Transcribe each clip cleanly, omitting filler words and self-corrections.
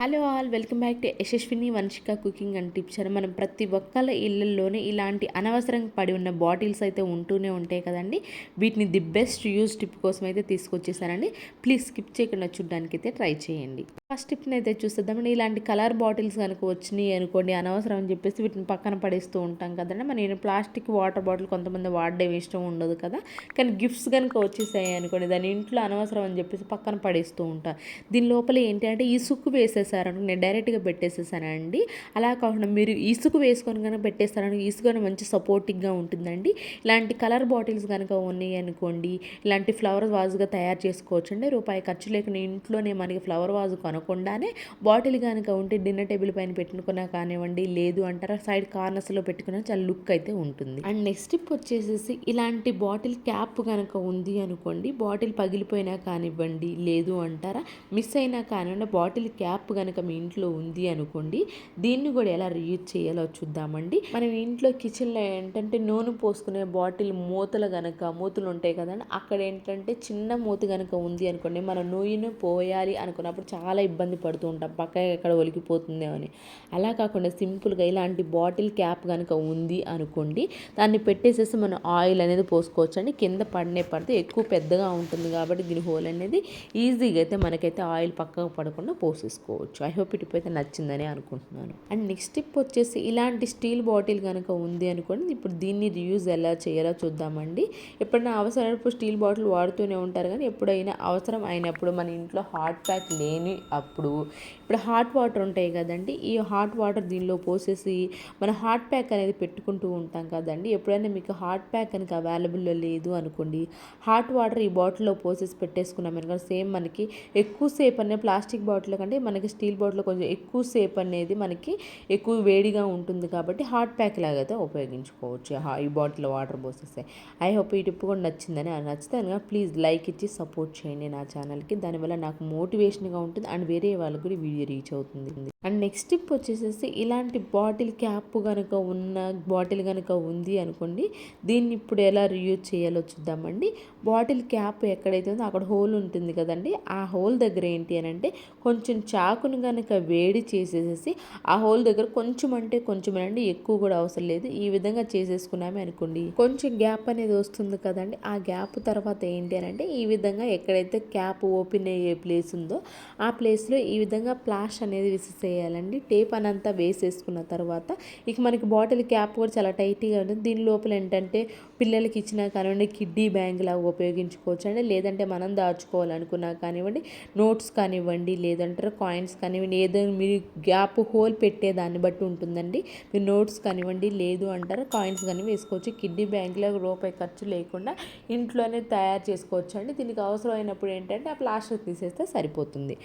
Hello all welcome back to Yashaswini Vamshika cooking and tips అని మనం ప్రతి ఒక్కళ్ళ ఇళ్ళల్లోనే ఇలాంటి అనవసరంగా పడి ఉన్న బాటిల్స్ అయితే ఉంటూనే ఉంటాయి కదండి. వీటిని ది బెస్ట్ యూజ్ టిప్ కోసం అయితే తీసుకొచ్చేసానండి. ప్లీజ్ స్కిప్ చేయకుండా చూడడానికి అయితే ట్రై చేయండి. ఫస్ట్ టిప్ని అయితే చూసేద్దామండి. ఇలాంటి కలర్ బాటిల్స్ కనుక వచ్చినాయి అనుకోండి, అనవసరం అని చెప్పేసి వీటిని పక్కన పడేస్తూ ఉంటాం కదండి. నేను ప్లాస్టిక్ వాటర్ బాటిల్ కొంతమంది వాడడం ఇష్టం ఉండదు కదా, కానీ గిఫ్ట్స్ కనుక వచ్చేసాయి అనుకోండి, దాని ఇంట్లో అనవసరం అని చెప్పేసి పక్కన పడేస్తూ ఉంటాను. దీని లోపల ఏంటి అంటే ఇసుకు వేసేసారని నేను డైరెక్ట్గా పెట్టేసేసానండి. అలా కాకుండా మీరు ఇసుకు వేసుకొని కనుక పెట్టేస్తారని ఇసుక మంచి సపోర్టివ్గా ఉంటుందండి. ఇలాంటి కలర్ బాటిల్స్ కనుక ఉన్నాయి అనుకోండి, ఇలాంటి ఫ్లవర్ వాజ్గా తయారు చేసుకోవచ్చు అండి. రూపాయి ఖర్చు లేకుండా ఇంట్లోనే మనకి ఫ్లవర్ వాజ్ కొనకుండానే బాటిల్ కనుక ఉంటే డిన్నర్ టేబుల్ పైన పెట్టుకున్నా కానివ్వండి, లేదు అంటారా సైడ్ కార్నర్స్లో పెట్టుకున్నా చాలా లుక్ అయితే ఉంటుంది. అండ్ నెక్స్ట్ టిప్ వచ్చేసేసి ఇలాంటి బాటిల్ క్యాప్ కనుక ఉంది అనుకోండి, బాటిల్ పగిలిపోయినా కానివ్వండి, లేదు అంటారా మిస్ అయినా కానివ్వండి, బాటిల్ క్యాప్ కనుక మీ ఇంట్లో ఉంది అనుకోండి, దీన్ని కూడా ఎలా రీయూజ్ చేయాలో చూద్దామండి. మనం ఇంట్లో కిచెన్లో ఏంటంటే నూనె పోసుకునే బాటిల్ మూతలు ఉంటాయి కదండి, అక్కడ ఏంటంటే చిన్న మూత కనుక ఉంది అనుకోండి, మనం నూనె పోయాలి అనుకున్నప్పుడు చాలా ఇబ్బంది పడుతూ ఉంటాం, పక్క ఎక్కడ ఒలికిపోతుందేమో అని. అలా కాకుండా సింపుల్గా ఇలాంటి బాటిల్ క్యాప్ కనుక ఉంది అనుకోండి, దాన్ని పెట్టేసేసి మనం ఆయిల్ అనేది పోసుకోవచ్చు అండి. కింద పడితే ఎక్కువ పెద్దగా ఉంటుంది కాబట్టి దీని హోల్ అనేది ఈజీగా అయితే మనకైతే ఆయిల్ పక్కకు పడకుండా పోసేసుకోవచ్చు. ఐ హోప్ ఈ టిప్ అయితే నచ్చిందని అనుకుంటున్నాను. అండ్ నెక్స్ట్ టిప్ వచ్చేసి ఇలాంటి స్టీల్ బాటిల్ కనుక ఉంది అనుకోండి, ఇప్పుడు దీన్ని రీయూజ్ ఎలా చేయాలో చూద్దామండి. ఎప్పుడైనా అవసరమైనప్పుడు స్టీల్ బాటిల్ వాడుతూనే ఉంటారు, కానీ ఎప్పుడైనా అవసరం అయినప్పుడు మన ఇంట్లో హాట్ ప్యాక్ లేని అప్పుడు ఇప్పుడు హాట్ వాటర్ ఉంటాయి కదండి, ఈ హాట్ వాటర్ దీనిలో పోసేసి మన హాట్ ప్యాక్ అనేది పెట్టుకుంటూ ఉంటాం కదండి. ఎప్పుడైనా మీకు హాట్ ప్యాక్ కనుక అవైలబుల్లో లేదు అనుకోండి, హాట్ వాటర్ ఈ బాటిల్లో పోసేసి పెట్టేసుకున్నాం అనుకోండి, సేమ్ మనకి ఎక్కువసేపు అనేది ప్లాస్టిక్ బాటిల్ కంటే మనకి స్టీల్ బాటిల్ కొంచెం ఎక్కువసేపు అనేది మనకి ఎక్కువ వేడిగా ఉంటుంది కాబట్టి హాట్ ప్యాక్ లాగైతే ఉపయోగించుకోవచ్చు ఈ బాటిల్ వాటర్ పోసేస్తే. ఐ హోప్ ఈ టిప్ కూడా నచ్చిందని. నచ్చితే కనుక ప్లీజ్ లైక్ ఇచ్చి సపోర్ట్ చేయండి నా ఛానల్కి. దానివల్ల నాకు మోటివేషన్గా ఉంటుంది అండ్ వేరే వాళ్ళకి కూడా వీడియో రీచ్ అవుతుంది. అండ్ నెక్స్ట్ టిప్ వచ్చేసేసి ఇలాంటి బాటిల్ క్యాప్ కనుక ఉన్న బాటిల్ కనుక ఉంది అనుకోండి, దీన్ని ఇప్పుడు ఎలా రీయూజ్ చేయాలో చూద్దామండి. బాటిల్ క్యాప్ ఎక్కడైతే ఉందో అక్కడ హోల్ ఉంటుంది కదండి, ఆ హోల్ దగ్గర ఏంటి అని అంటే కొంచెం చాకును కనుక వేడి చేసేసి ఆ హోల్ దగ్గర కొంచెం అంటే కొంచెం అండి, ఎక్కువ కూడా అవసరం లేదు, ఈ విధంగా చేసేసుకున్నామే అనుకోండి, కొంచెం గ్యాప్ అనేది వస్తుంది కదండి. ఆ గ్యాప్ తర్వాత ఏంటి అని అంటే ఈ విధంగా ఎక్కడైతే క్యాప్ ఓపెన్ అయ్యే ప్లేస్ ఉందో ఆ ప్లేస్లో ఈ విధంగా ప్లాష్ అనేది విసిసేయాలండి. టేప్ అనంతా వేసేసుకున్న తర్వాత ఇక మనకి బాటిల్ క్యాప్ కూడా చాలా టైట్గా ఉంటుంది. దీని లోపల ఏంటంటే పిల్లలకి ఇచ్చినా కానివ్వండి, కిడ్డీ బ్యాంక్ లాగా ఉపయోగించుకోవచ్చు అండి, లేదంటే మనం దాచుకోవాలనుకున్నా కానివ్వండి, నోట్స్ కానివ్వండి, లేదంటే కాయిన్స్ కానివ్వండి, ఏదైనా మీరు గ్యాప్ హోల్ పెట్టే దాన్ని బట్టి ఉంటుందండి. మీరు నోట్స్ కానివ్వండి, లేదు అంటారా కాయిన్స్ కానీ వేసుకోవచ్చు. కిడ్డీ బ్యాంక్లో రూపాయి ఖర్చు లేకుండా ఇంట్లోనే తయారు చేసుకోవచ్చు అండి. దీనికి అవసరమైనప్పుడు ఏంటంటే ఆ ప్లాస్టిక్ తీసేస్తే సరిపోతుంది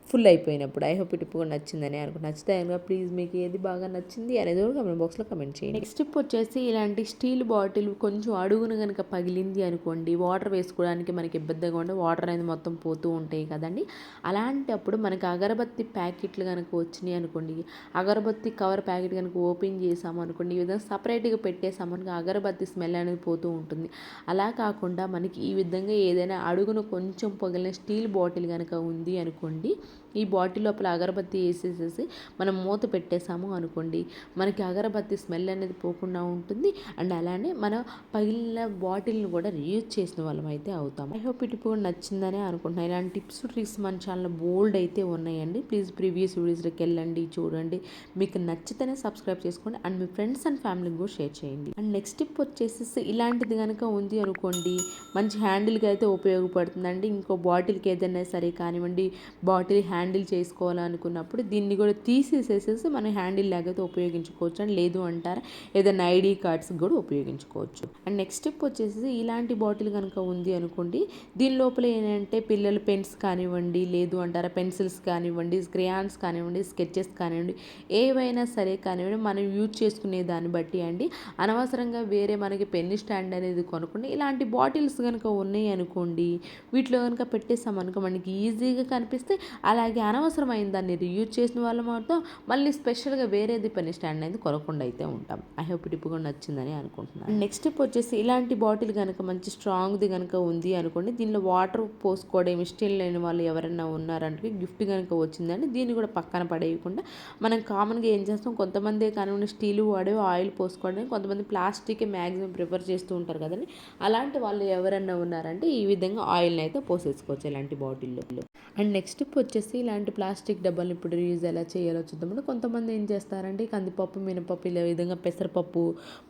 ఫుల్ అయిపోయినప్పుడు. ఐ హోప్ ఈ టిప్ కూడా నచ్చిందని అనుకుంటున్నాను. నచ్చితే కనుక ప్లీజ్ మీకు ఏది బాగా నచ్చింది అనేది కూడా కమెంట్ బాక్స్లో కమెంట్ చేయండి. నెక్స్ట్ టిప్ వచ్చేసి ఇలాంటి స్టీల్ బాటిల్ కొంచెం అడుగున కనుక పగిలింది అనుకోండి, వాటర్ వేసుకోవడానికి మనకి ఇబ్బందిగా ఉంటే వాటర్ అనేది మొత్తం పోతూ ఉంటాయి కదండి. అలాంటప్పుడు మనకి అగరబత్తి ప్యాకెట్లు కనుక వచ్చినాయి అనుకోండి, అగరబత్తి కవర్ ప్యాకెట్ కనుక ఓపెన్ చేసాము అనుకోండి, ఈ విధంగా సపరేట్గా పెట్టేసామనుకో అగరబత్తి స్మెల్ అనేది పోతూ ఉంటుంది. అలా కాకుండా మనకి ఈ విధంగా ఏదైనా అడుగున కొంచెం పగిలిన స్టీల్ బాటిల్ కనుక ఉంది అనుకోండి, ఈ బాటిల్ లోపల అగరబత్తి వేసేసేసి మనం మూత పెట్టేసాము అనుకోండి, మనకి అగరబత్తి స్మెల్ అనేది పోకుండా ఉంటుంది. అండ్ అలానే మన పగిలిన బాటిల్ని కూడా రీయూజ్ చేసిన వాళ్ళం అయితే అవుతాం. ఐ హోప్ ఈ టిప్ కూడా నచ్చిందనే అనుకుంటున్నాను. ఇలాంటి టిప్స్ ట్రిక్స్ మన ఛానల్ బోల్డ్ అయితే ఉన్నాయండి. ప్లీజ్ ప్రీవియస్ వీడియోస్లోకి వెళ్ళండి, చూడండి. మీకు నచ్చితేనే సబ్స్క్రైబ్ చేసుకోండి అండ్ మీ ఫ్రెండ్స్ అండ్ ఫ్యామిలీకి కూడా షేర్ చేయండి. అండ్ నెక్స్ట్ టిప్ వచ్చేసి ఇలాంటిది కనుక ఉంది అనుకోండి, మంచి హ్యాండిల్కి అయితే ఉపయోగపడుతుందండి. ఇంకో బాటిల్కి ఏదైనా సరే కానివ్వండి, బాటిల్ హ్యాండిల్ చేసుకోవాలనుకున్నప్పుడు దీన్ని కూడా తీసేసేసి మనం హ్యాండిల్ లాగైతే ఉపయోగించుకోవచ్చు అండి, లేదు అంటారా ఏదైనా ఐడి కార్డ్స్ కూడా ఉపయోగించుకోవచ్చు. అండ్ నెక్స్ట్ స్టెప్ వచ్చేసి ఇలాంటి బాటిల్ కనుక ఉంది అనుకోండి, దీని లోపల ఏంటంటే పిల్లలు పెన్స్ కానివ్వండి, లేదు అంటారా పెన్సిల్స్ కానివ్వండి, క్రేయాన్స్ కానివ్వండి, స్కెచెస్ కానివ్వండి, ఏవైనా సరే కానివ్వండి, మనం యూజ్ చేసుకునే దాన్ని బట్టి అండి. అనవసరంగా వేరే మనకి పెన్ స్టాండ్ అనేది కొనుక్కోండి, ఇలాంటి బాటిల్స్ కనుక ఉన్నాయి అనుకోండి, వీటిలో కనుక పెట్టేసామనుకో మనకి ఈజీగా కనిపిస్తే, అలాగే అలాగే అనవసరమైన దాన్ని రీయూజ్ చేసిన వాళ్ళు మాత్రం మళ్ళీ స్పెషల్గా వేరేది పెన్ స్టాండ్ అనేది కొనకుండా అయితే ఉంటాం. ఐ హోప్ టిప్ కూడా నచ్చిందని అనుకుంటున్నాను. నెక్స్ట్ టిప్ వచ్చేసి ఇలాంటి బాటిల్ కనుక మంచి స్ట్రాంగ్ది కనుక ఉంది అనుకోండి, దీనిలో వాటర్ పోసుకోవడం ఇష్టం లేని వాళ్ళు ఎవరైనా ఉన్నారంటే గిఫ్ట్ కనుక వచ్చిందంటే దీన్ని కూడా పక్కన పడేయకుండా మనం కామన్గా ఏం చేస్తాం, కొంతమంది కానివ్వండి స్టీల్ వాడే ఆయిల్ పోసుకోవడం, కొంతమంది ప్లాస్టిక్ మ్యాక్సిమం ప్రిఫర్ చేస్తూ ఉంటారు కదండి. అలాంటి వాళ్ళు ఎవరైనా ఉన్నారంటే ఈ విధంగా ఆయిల్ని అయితే పోసేసుకోవచ్చు ఇలాంటి బాటిల్లో. అండ్ నెక్స్ట్ టిప్ వచ్చేసి ఇలాంటి ప్లాస్టిక్ డబ్బాలు ఇప్పుడు రీయూజ్ ఎలా చేయాలో చూద్దామంటే, కొంతమంది ఏం చేస్తారంటే కందిపప్పు మినపప్పు ఇలా విధంగా పెసరపప్పు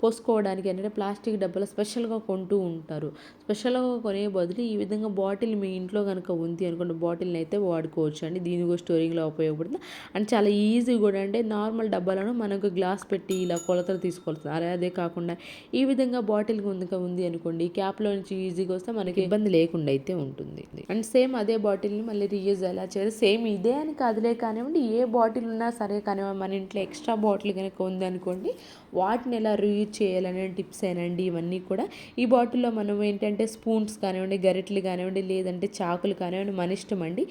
పోసుకోవడానికి ఏంటంటే ప్లాస్టిక్ డబ్బాలు స్పెషల్గా కొంటూ ఉంటారు. స్పెషల్గా కొనే బదులు ఈ విధంగా బాటిల్ మీ ఇంట్లో కనుక ఉంది అనుకోండి, బాటిల్ని అయితే వాడుకోవచ్చు అండి. దీని కూడా స్టోరింగ్లో ఉపయోగపడుతుంది అండ్ చాలా ఈజీ కూడా. అంటే నార్మల్ డబ్బాలను మనకు గ్లాస్ పెట్టి ఇలా కొలతలు తీసుకోవాలి. అదే కాకుండా ఈ విధంగా బాటిల్ ఉంది అనుకోండి, క్యాప్లో నుంచి ఈజీగా వస్తే మనకి ఇబ్బంది లేకుండా అయితే ఉంటుంది. అండ్ సేమ్ అదే బాటిల్ని మళ్ళీ రీయూజ్ ఎలా చేయాలి, సేమ్ ఇదే అని కాదులే కానివ్వండి, ఏ బాటిల్ ఉన్నా సరే కానివ్వండి, మన ఇంట్లో ఎక్స్ట్రా బాటిల్ కనుక ఉంది అనుకోండి, వాటిని ఎలా రీయూజ్ చేయాలనే టిప్స్ ఏనండి ఇవన్నీ కూడా. ఈ బాటిల్లో మనం ఏంటంటే స్పూన్స్ కానివ్వండి, గరిటెలు కానివ్వండి, లేదంటే చాకులు కానివ్వండి, మన ఇష్టం అండి,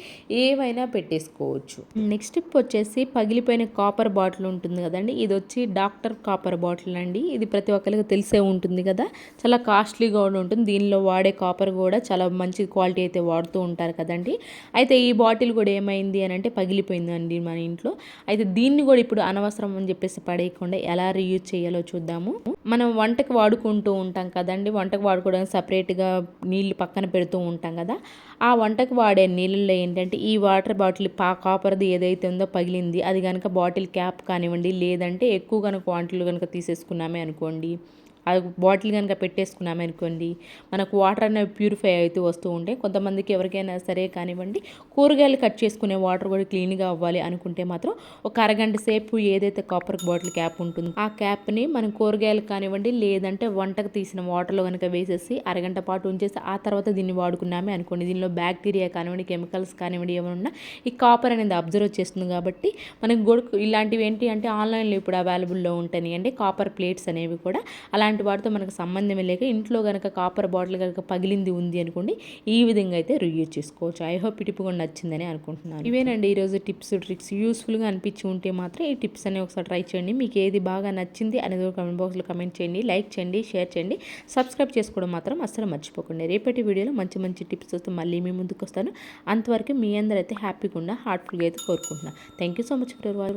ఏవైనా పెట్టేసుకోవచ్చు. నెక్స్ట్ టిప్ వచ్చేసి పగిలిపోయిన కాపర్ బాటిల్ ఉంటుంది కదండి, ఇది వచ్చి డాక్టర్ కాపర్ బాటిల్ అండి. ఇది ప్రతి ఒక్కరికి తెలిసే ఉంటుంది కదా, చాలా కాస్ట్లీగా కూడా ఉంటుంది. దీనిలో వాడే కాపర్ కూడా చాలా మంచి క్వాలిటీ అయితే వాడుతూ ఉంటారు కదండి. అయితే ఈ బాటిల్ కూడా ఏమైంది అని అంటే పగిలిపోయిందండి మన ఇంట్లో. అయితే దీన్ని కూడా ఇప్పుడు అనవసరం అని చెప్పేసి పడేయకుండా ఎలా రీయూజ్ చేయాలో చూద్దాము. మనం వంటకు వాడుకుంటూ ఉంటాం కదండి, వంటకు వాడుకోవడానికి సపరేట్గా నీళ్ళు పక్కన పెడుతూ ఉంటాం కదా, ఆ వంటకు వాడే నీళ్ళల్లో ఏంటంటే ఈ వాటర్ బాటిల్ కాపర్ది ఏదైతే ఉందో పగిలింది, అది కనుక బాటిల్ క్యాప్ కానివ్వండి, లేదంటే ఎక్కువ కనుక క్వాంటిటీలు కనుక తీసేసుకున్నామే అనుకోండి, అది బాటిల్ కనుక పెట్టేసుకున్నాము అనుకోండి, మనకు వాటర్ అనేవి ప్యూరిఫై అవుతూ వస్తూ ఉంటాయి. కొంతమందికి ఎవరికైనా సరే కానివ్వండి, కూరగాయలు కట్ చేసుకునే వాటర్ కూడా క్లీన్గా అవ్వాలి అనుకుంటే మాత్రం ఒక అరగంట సేపు ఏదైతే కాపర్ బాటిల్ క్యాప్ ఉంటుందో ఆ క్యాప్ని మనం కూరగాయలు కానివ్వండి, లేదంటే వంటకు తీసిన వాటర్లో కనుక వేసేసి అరగంట పాటు ఉంచేసి ఆ తర్వాత దీన్ని వాడుకున్నామే అనుకోండి, దీనిలో బ్యాక్టీరియా కానివ్వండి, కెమికల్స్ కానివ్వండి ఏమైనా ఈ కాపర్ అనేది అబ్జర్వ్ చేస్తుంది. కాబట్టి మనకి గొడుకు ఇలాంటివి ఏంటి అంటే ఆన్లైన్లో ఇప్పుడు అవైలబుల్లో ఉంటాయి అండి కాపర్ ప్లేట్స్ అనేవి కూడా. అలాంటి వాటితో మనకు సంబంధం లేక ఇంట్లో కనుక కాపర్ బాటిల్ కనుక పగిలింది ఉంది అనుకోండి, ఈ విధంగా అయితే రివ్యూ చేసుకోవచ్చు. ఐ హోప్ ఈ టిప్ కూడా నచ్చిందని అనుకుంటున్నాను. ఇవేనండి ఈరోజు టిప్స్ ట్రిక్స్. యూస్ఫుల్గా అనిపించి ఉంటే మాత్రం ఈ టిప్స్ అనేవి ఒకసారి ట్రై చేయండి. మీకు ఏది బాగా నచ్చింది అనేది కామెంట్ బాక్స్లో కమెంట్ చేయండి, లైక్ చేయండి, షేర్ చేయండి, సబ్స్క్రైబ్ చేసుకోవడం మాత్రం అస్సలు మర్చిపోకండి. రేపటి వీడియోలో మంచి మంచి టిప్స్ వస్తే మళ్ళీ మీ ముందుకు వస్తాను. అంతవరకు మీ అందరూ అయితే హ్యాపీగా ఉండ హార్ట్ఫుల్గా అయితే కోరుకుంటున్నాను. Thank you so much for